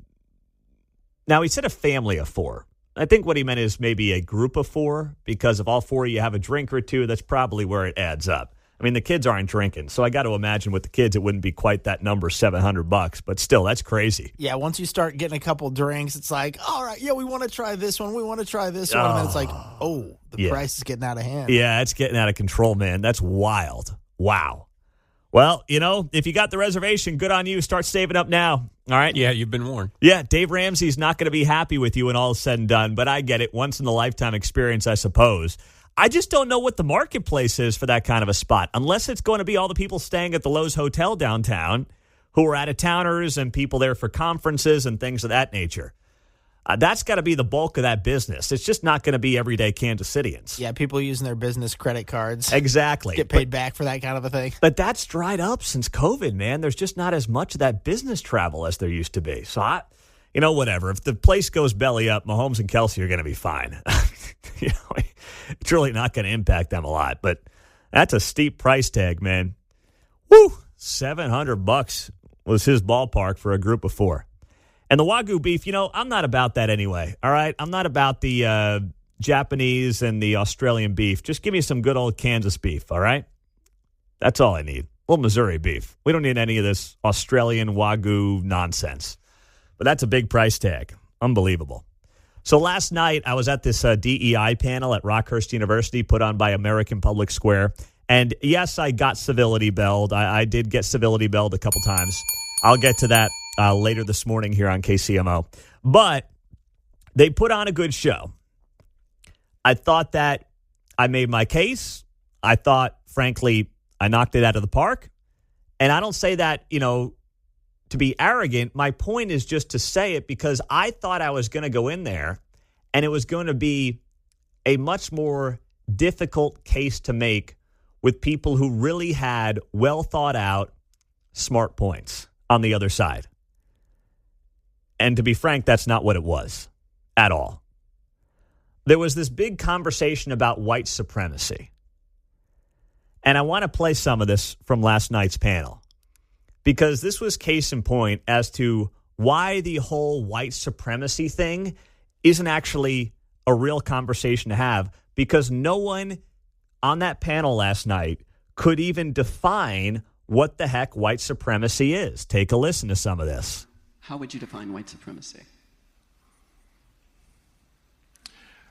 a family of four. I think what he meant is maybe a group of four, because if all four of you have a drink or two, that's probably where it adds up. I mean, the kids aren't drinking, so I got to imagine with the kids, it wouldn't be quite that number, $700, but still, that's crazy. Yeah, once you start getting a couple drinks, it's like, all right, yeah, we want to try this one, we want to try this one, and then it's like, the price is getting out of hand. Yeah, it's getting out of control, man. That's wild. Wow. Well, if you got the reservation, good on you. Start saving up now. All right? Yeah, you've been warned. Yeah, Dave Ramsey's not going to be happy with you when all is said and done, but I get it. Once in a lifetime experience, I suppose. I just don't know what the marketplace is for that kind of a spot, unless it's going to be all the people staying at the Lowe's Hotel downtown who are out-of-towners and people there for conferences and things of that nature. That's got to be the bulk of that business. It's just not going to be everyday Kansas Cityans. Yeah, people using their business credit cards. Exactly. Get paid back for that kind of a thing. But that's dried up since COVID, man. There's just not as much of that business travel as there used to be. So, whatever. If the place goes belly up, Mahomes and Kelsey are going to be fine. It's really not going to impact them a lot. But that's a steep price tag, man. Woo! $700 was his ballpark for a group of 4. And the Wagyu beef, I'm not about that anyway, all right? I'm not about the Japanese and the Australian beef. Just give me some good old Kansas beef, all right? That's all I need. Well, Missouri beef. We don't need any of this Australian Wagyu nonsense. But that's a big price tag. Unbelievable. So last night, I was at this DEI panel at Rockhurst University put on by American Public Square. And yes, I got civility belled. I did get civility belled a couple times. I'll get to that later this morning here on KCMO. But they put on a good show. I thought that I made my case. I thought, frankly, I knocked it out of the park. And I don't say that, to be arrogant. My point is just to say it because I thought I was going to go in there and it was going to be a much more difficult case to make with people who really had well thought out, smart points on the other side. And to be frank, that's not what it was at all. There was this big conversation about white supremacy. And I want to play some of this from last night's panel because this was case in point as to why the whole white supremacy thing isn't actually a real conversation to have because no one on that panel last night could even define what the heck white supremacy is. Take a listen to some of this. How would you define white supremacy?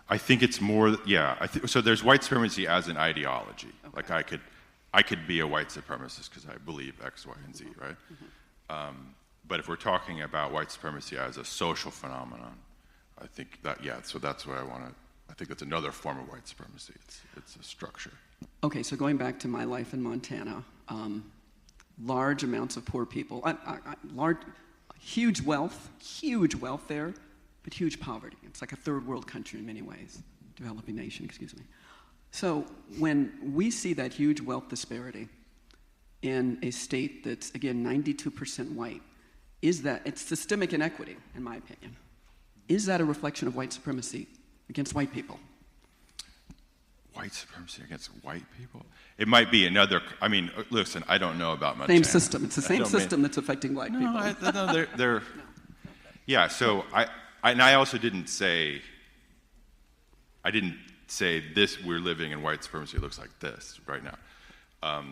I think it's more, so there's white supremacy as an ideology. Okay. Like I could be a white supremacist because I believe X, Y, and Z, right? Mm-hmm. But if we're talking about white supremacy as a social phenomenon, I think that, so that's what I think that's another form of white supremacy. It's a structure. Okay, so going back to my life in Montana, large amounts of poor people, huge wealth there, but huge poverty. It's like a third world country in many ways, developing nation, excuse me. So when we see that huge wealth disparity in a state that's, again, 92% white, it's systemic inequity, in my opinion. Is that a reflection of white supremacy against white people? White supremacy against white people? It might be another, listen, I don't know about Montana. Same system. It's the same system that's affecting white people. They're yeah, so I also didn't say this, we're living in white supremacy, it looks like this right now.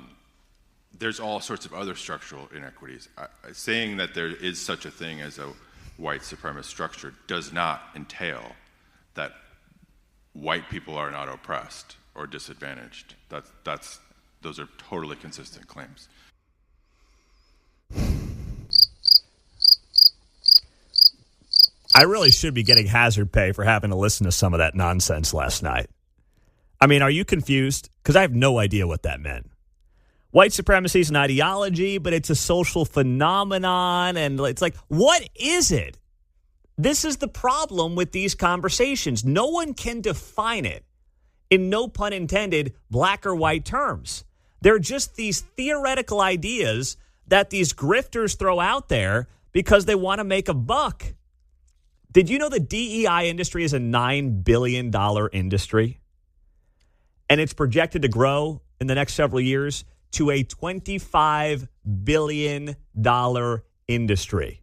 There's all sorts of other structural inequities. Saying that there is such a thing as a white supremacist structure does not entail that white people are not oppressed or disadvantaged. Those are totally consistent claims. I really should be getting hazard pay for having to listen to some of that nonsense last night. Are you confused? Because I have no idea what that meant. White supremacy is an ideology, but it's a social phenomenon. And it's like, what is it? This is the problem with these conversations. No one can define it in, no pun intended, black or white terms. They're just these theoretical ideas that these grifters throw out there because they want to make a buck. Did you know the DEI industry is a $9 billion industry? And it's projected to grow in the next several years to a $25 billion industry.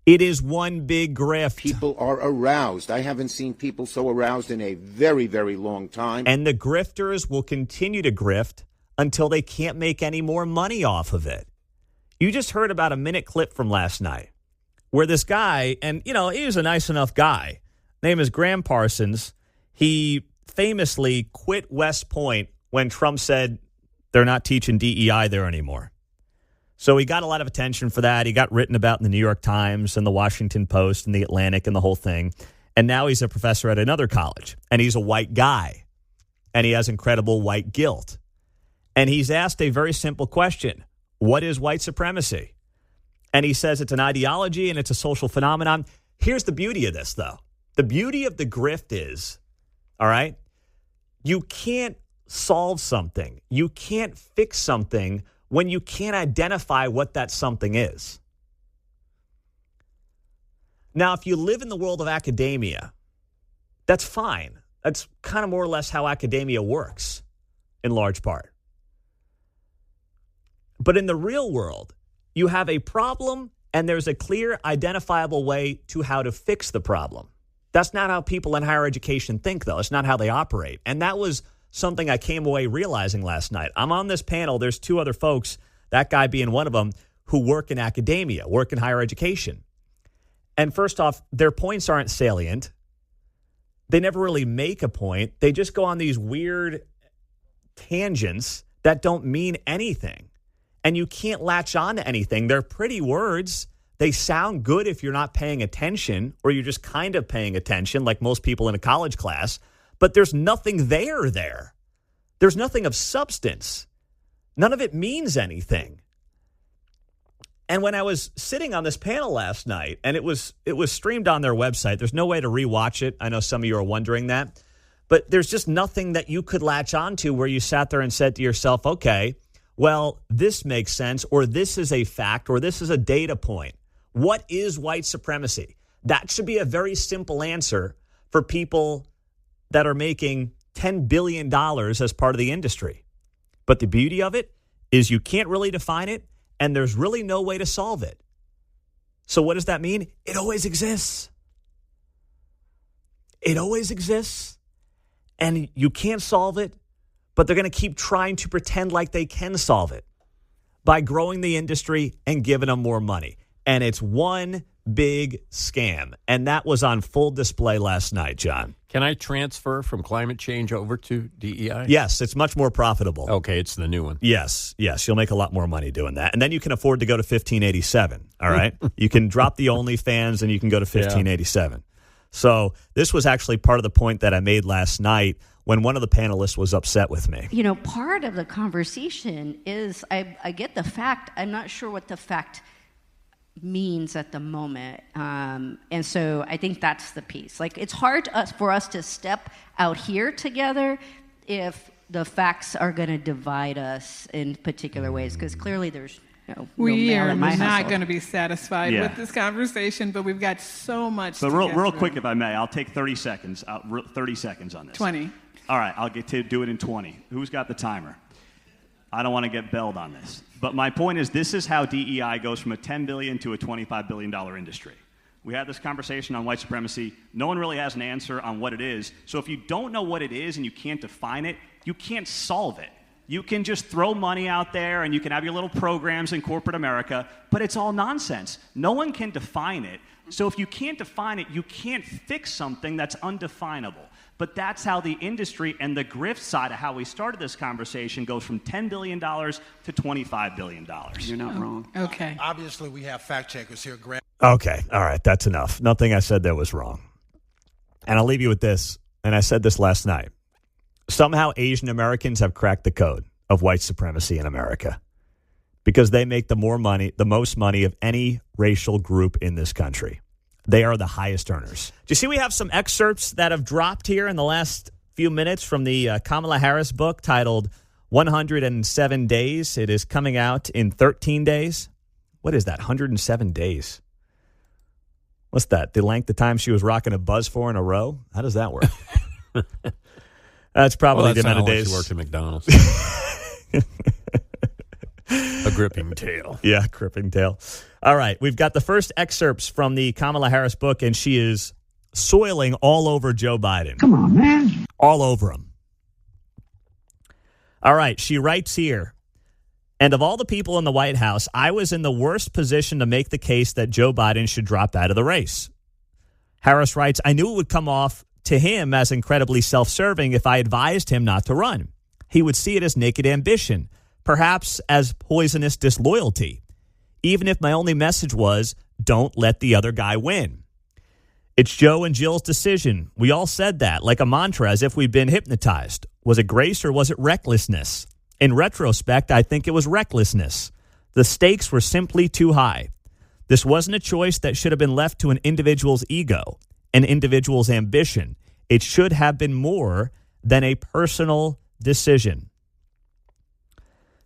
It is one big grift. People are aroused. I haven't seen people so aroused in a very, very long time. And the grifters will continue to grift until they can't make any more money off of it. You just heard about a minute clip from last night where this guy, and, he was a nice enough guy. Name is Graham Parsons. He famously quit West Point when Trump said they're not teaching DEI there anymore. So he got a lot of attention for that. He got written about in the New York Times and the Washington Post and the Atlantic and the whole thing. And now he's a professor at another college, and he's a white guy. and he has incredible white guilt. And he's asked a very simple question. What is white supremacy? And he says it's an ideology and it's a social phenomenon. Here's the beauty of this, though. The beauty of the grift is, all right, you can't solve something. You can't fix something when you can't identify what that something is. Now, if you live in the world of academia, that's fine. That's kind of more or less how academia works in large part. But in the real world, you have a problem and there's a clear, identifiable way to how to fix the problem. That's not how people in higher education think, though. It's not how they operate. And that was something I came away realizing last night. I'm on this panel. There's two other folks, that guy being one of them, who work in academia, work in higher education. And first off, their points aren't salient. They never really make a point. They just go on these weird tangents that don't mean anything. And you can't latch on to anything. They're pretty words. They sound good if you're not paying attention or you're just kind of paying attention like most people in a college class. But there's nothing there. There's nothing of substance. None of it means anything. And when I was sitting on this panel last night, and it was streamed on their website, there's no way to rewatch it. I know some of you are wondering that. But there's just nothing that you could latch onto where you sat there and said to yourself, okay, well, this makes sense, or this is a fact, or this is a data point. What is white supremacy? That should be a very simple answer for people that are making $10 billion as part of the industry. But the beauty of it is you can't really define it, and there's really no way to solve it. So what does that mean? It always exists. It always exists, and you can't solve it, but they're going to keep trying to pretend like they can solve it by growing the industry and giving them more money. And it's one big scam. And that was on full display last night, John. Can I transfer from climate change over to DEI? Yes, it's much more profitable. Okay, it's the new one. Yes, you'll make a lot more money doing that. And then you can afford to go to 1587, all right? You can drop the OnlyFans and you can go to 1587. Yeah. So this was actually part of the point that I made last night when one of the panelists was upset with me. You know, part of the conversation is I get the fact. I'm not sure what the fact means at the moment. And so I think that's the piece. Like, it's hard for us to step out here together if the facts are going to divide us in particular ways, because clearly there's we are not going to be satisfied with this conversation, but we've got so much to get real quick, if I may, I'll take 30 seconds. 30 seconds on this. 20. All right, I'll get to do it in 20. Who's got the timer? I don't want to get belled on this. But my point is, this is how DEI goes from a $10 billion to a $25 billion industry. We had this conversation on white supremacy. No one really has an answer on what it is. So if you don't know what it is and you can't define it, you can't solve it. You can just throw money out there and you can have your little programs in corporate America, but it's all nonsense. No one can define it. So if you can't define it, you can't fix something that's undefinable. But that's how the industry and the grift side of how we started this conversation goes from $10 billion to $25 billion. You're not wrong. Okay. Obviously, we have fact checkers here. Okay. All right. That's enough. Nothing I said there was wrong. And I'll leave you with this. And I said this last night. Somehow Asian Americans have cracked the code of white supremacy in America because they make the most money of any racial group in this country. They are the highest earners. Do you see we have some excerpts that have dropped here in the last few minutes from the Kamala Harris book titled 107 Days. It is coming out in 13 days. What is that, 107 days? What's that, the length of time she was rocking a buzz for in a row? How does that work? That's probably the amount of days. She worked at McDonald's. A gripping tale. Yeah, gripping tale. All right, we've got the first excerpts from the Kamala Harris book, and she is soiling all over Joe Biden. Come on, man. All over him. All right, she writes here, and of all the people in the White House, I was in the worst position to make the case that Joe Biden should drop out of the race. Harris writes, I knew it would come off to him as incredibly self-serving if I advised him not to run. He would see it as naked ambition, perhaps as poisonous disloyalty, even if my only message was, don't let the other guy win. It's Joe and Jill's decision. We all said that, like a mantra, as if we'd been hypnotized. Was it grace or was it recklessness? In retrospect, I think it was recklessness. The stakes were simply too high. This wasn't a choice that should have been left to an individual's ego, an individual's ambition. It should have been more than a personal decision.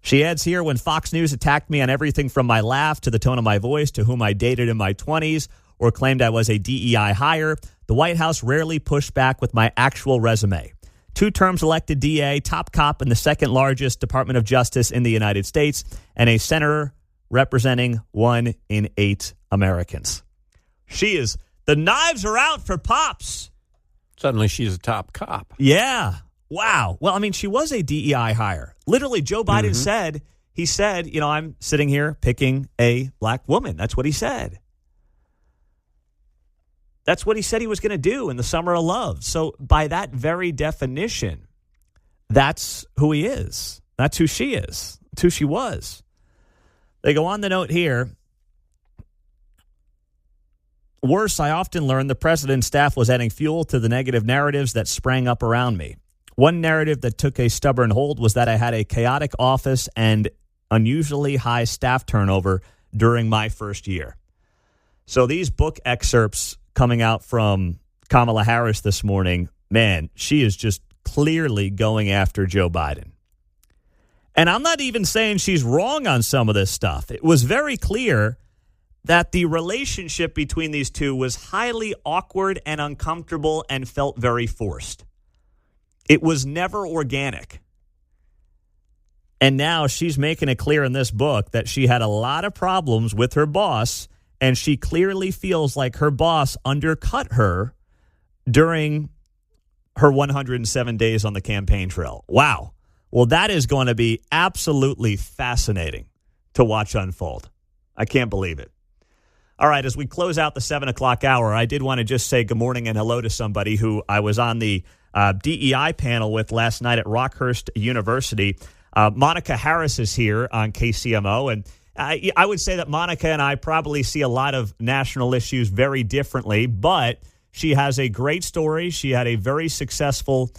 She adds here, when Fox News attacked me on everything from my laugh to the tone of my voice to whom I dated in my 20s or claimed I was a DEI hire, the White House rarely pushed back with my actual resume. 2 terms elected DA, top cop in the second largest Department of Justice in the United States, and a senator representing 1 in 8 Americans. The knives are out for Pops. Suddenly she's a top cop. Yeah. Wow. Well, I mean, she was a DEI hire. Literally, Joe Biden said, I'm sitting here picking a black woman. That's what he said. That's what he said he was going to do in the summer of love. So by that very definition, that's who he is. That's who she is. That's who she was. They go on the note here. Worse, I often learned the president's staff was adding fuel to the negative narratives that sprang up around me. One narrative that took a stubborn hold was that I had a chaotic office and unusually high staff turnover during my first year. So these book excerpts coming out from Kamala Harris this morning, man, she is just clearly going after Joe Biden. And I'm not even saying she's wrong on some of this stuff. It was very clear that the relationship between these two was highly awkward and uncomfortable and felt very forced. It was never organic. And now she's making it clear in this book that she had a lot of problems with her boss, and she clearly feels like her boss undercut her during her 107 days on the campaign trail. Wow. Well, that is going to be absolutely fascinating to watch unfold. I can't believe it. All right, as we close out the 7 o'clock hour, I did want to just say good morning and hello to somebody who I was on the DEI panel with last night at Rockhurst University. Monica Harris is here on KCMO, and I would say that Monica and I probably see a lot of national issues very differently, but she has a great story. She had a very successful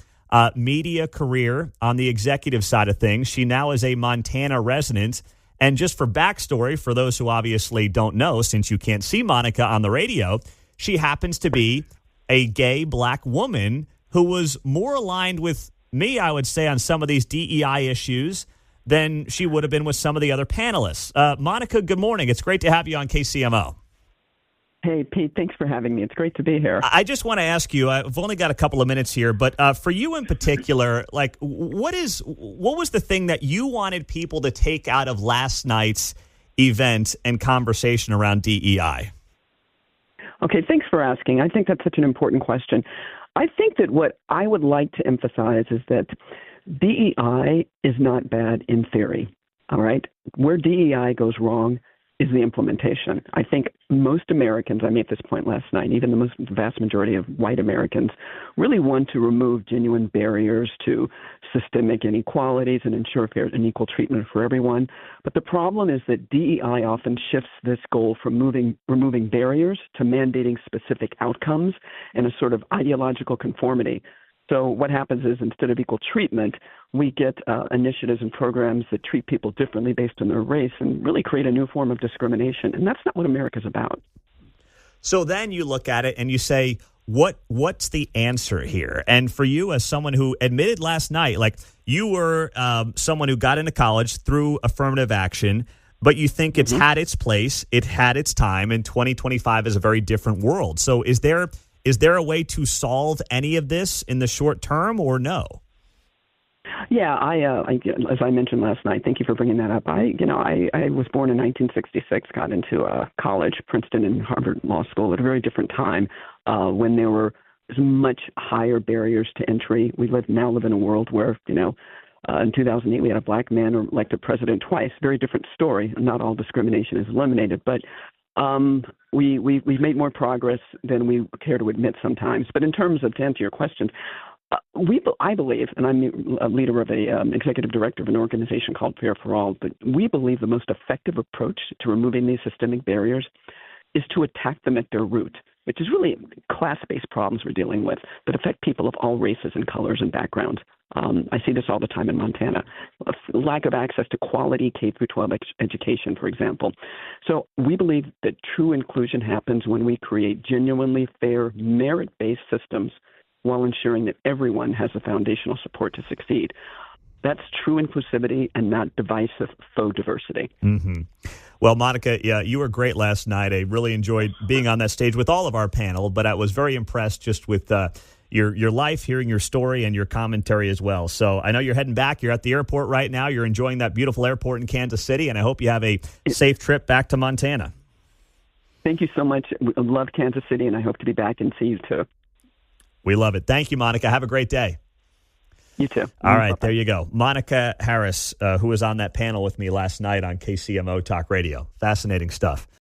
media career on the executive side of things. She now is a Montana resident. And just for backstory, for those who obviously don't know, since you can't see Monica on the radio, she happens to be a gay black woman who was more aligned with me, I would say, on some of these DEI issues than she would have been with some of the other panelists. Monica, good morning. It's great to have you on KCMO. Hey, Pete, thanks for having me. It's great to be here. I just want to ask you, I've only got a couple of minutes here, but for you in particular, like, what was the thing that you wanted people to take out of last night's event and conversation around DEI? Okay, thanks for asking. I think that's such an important question. I think that what I would like to emphasize is that DEI is not bad in theory, all right? Where DEI goes wrong is the implementation. I think most Americans, I made this point last night, even the vast majority of white Americans, really want to remove genuine barriers to systemic inequalities and ensure fair and equal treatment for everyone. But the problem is that DEI often shifts this goal from removing barriers to mandating specific outcomes and a sort of ideological conformity. So what happens is, instead of equal treatment, we get initiatives and programs that treat people differently based on their race and really create a new form of discrimination. And that's not what America's about. So then you look at it and you say, what's the answer here? And for you, as someone who admitted last night, like, you were someone who got into college through affirmative action, but you think it's had its place, it had its time, and 2025 is a very different world. So is there a way to solve any of this in the short term, or no? Yeah, as I mentioned last night, thank you for bringing that up. I was born in 1966, got into college, Princeton and Harvard Law School at a very different time when there were much higher barriers to entry. We now live in a world where, in 2008 we had a black man elected president twice. Very different story. Not all discrimination is eliminated, but we've made more progress than we care to admit sometimes. But in terms of, to answer your question, I believe, and I'm a leader of executive director of an organization called Fair for All, but we believe the most effective approach to removing these systemic barriers is to attack them at their root. which is really class-based problems we're dealing with that affect people of all races and colors and backgrounds. I see this all the time in Montana. Lack of access to quality K-12 education, for example. So we believe that true inclusion happens when we create genuinely fair, merit-based systems while ensuring that everyone has the foundational support to succeed. That's true inclusivity and not divisive faux diversity. Mm-hmm. Well, Monica, yeah, you were great last night. I really enjoyed being on that stage with all of our panel, but I was very impressed just with your life, hearing your story and your commentary as well. So I know you're heading back. You're at the airport right now. You're enjoying that beautiful airport in Kansas City, and I hope you have a safe trip back to Montana. Thank you so much. I love Kansas City, and I hope to be back and see you too. We love it. Thank you, Monica. Have a great day. You too. All right, there you go. Monica Harris, who was on that panel with me last night on KCMO Talk Radio. Fascinating stuff.